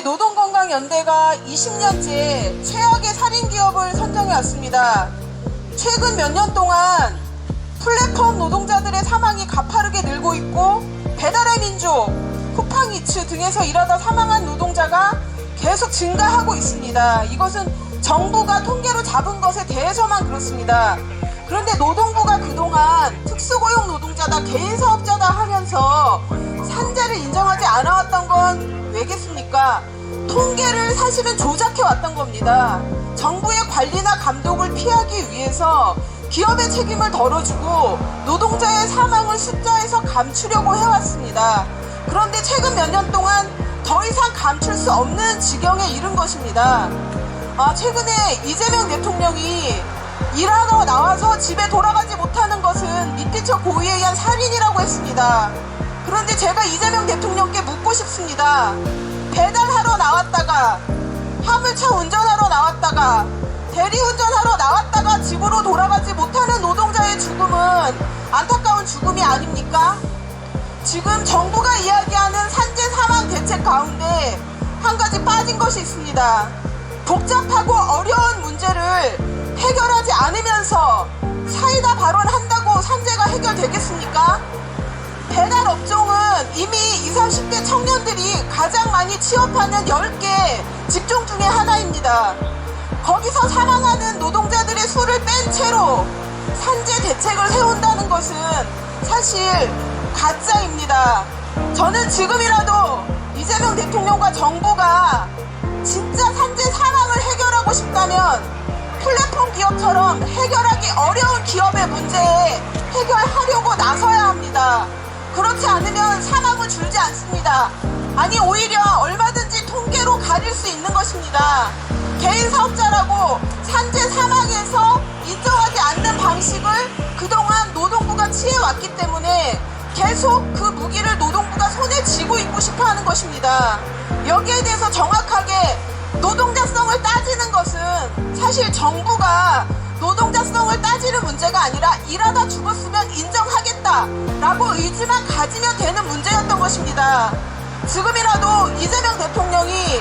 노동건강연대가 20년째 최악의 살인기업을 선정해왔습니다. 최근 몇 년 동안 플랫폼 노동자들의 사망이 가파르게 늘고 있고, 배달의 민족, 쿠팡이츠 등에서 일하다 사망한 노동자가 계속 증가하고 있습니다. 이것은 정부가 통계로 잡은 것에 대해서만 그렇습니다. 그런데 노동부가 그동안 특수고용 노동자다, 개인사업자다 하면서 산재를 인정하지 않아왔던 건 왜겠습니까? 통계를 사실은 조작해왔던 겁니다. 정부의 관리나 감독을 피하기 위해서 기업의 책임을 덜어주고 노동자의 사망을 숫자에서 감추려고 해왔습니다. 그런데 최근 몇 년 동안 더 이상 감출 수 없는 지경에 이른 것입니다. 최근에 이재명 대통령이 일하러 나와서 집에 돌아가지 못하는 것은 밑지쳐 고의에 의한 살인이라고 했습니다. 그런데 제가 이재명 대통령께 묻고 싶습니다. 배달하러 나왔다가, 화물차 운전하러 나왔다가, 대리운전하러 나왔다가 집으로 돌아가지 못하는 노동자의 죽음은 안타까운 죽음이 아닙니까? 지금 정부가 이야기하는 산재 사망 대책 가운데 한 가지 빠진 것이 있습니다. 복잡하고 어려운 문제를 해결하지 않으면서 사이다 발언한다고 산재가 해결되겠습니까? 배달 업종은 이미 20, 30대 청년들이 가장 많이 취업하는 10개 직종 중에 하나입니다. 거기서 사망하는 노동자들의 수를 뺀 채로 산재 대책을 세운다는 것은 사실 가짜입니다. 저는 지금이라도 이재명 대통령과 정부가 진짜 산재 사망을 해결하고 싶다면 플랫폼 기업처럼 해결하기 어려운 기업의 문제에 해결하려고 나서야 합니다. 그렇지 않으면 사망은 줄지 않습니다. 아니, 오히려 얼마든지 통계로 가릴 수 있는 것입니다. 개인사업자라고 산재 사망에서 인정하지 않는 방식을 그동안 노동부가 취해왔기 때문에 계속 그 무기를 노동부가 손에 쥐고 있고 싶어하는 것입니다. 여기에 대해서 정확하게 노동자성을 따지는 것은 사실 정부가 노동자성을 따지는 문제가 아니라 일하다 죽었으면 인정하겠다라고 의지만 가지면 되는 문제였던 것입니다. 지금이라도 이재명 대통령이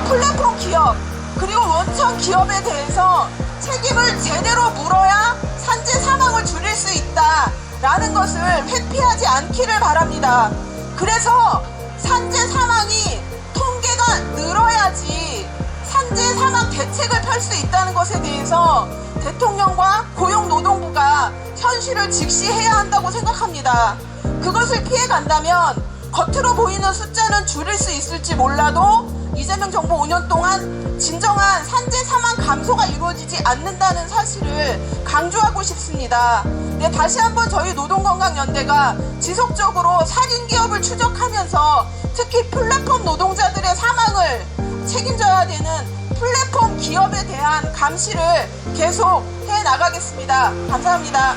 플랫폼 기업 그리고 원천 기업에 대해서 책임을 제대로 물어야 산재 사망을 줄일 수 있다라는 것을 회피하지 않기를 바랍니다. 그래서 산재 사망이 통계가 늘어야지 산재 사망 대책을 펼 수 있다는 것에 대해서 대통령과 고용노동부가 현실을 직시해야 한다고 생각합니다. 그것을 피해간다면 겉으로 보이는 숫자는 줄일 수 있을지 몰라도 이재명 정부 5년 동안 진정한 산재 사망 감소가 이루어지지 않는다는 사실을 강조하고 싶습니다. 네, 다시 한번 저희 노동건강연대가 지속적으로 살인기업을 추적하면서 특히 플랫폼 노동자들의 사망을 책임져야 되는 플랫폼 기업에 대한 감시를 계속 해나가겠습니다. 감사합니다.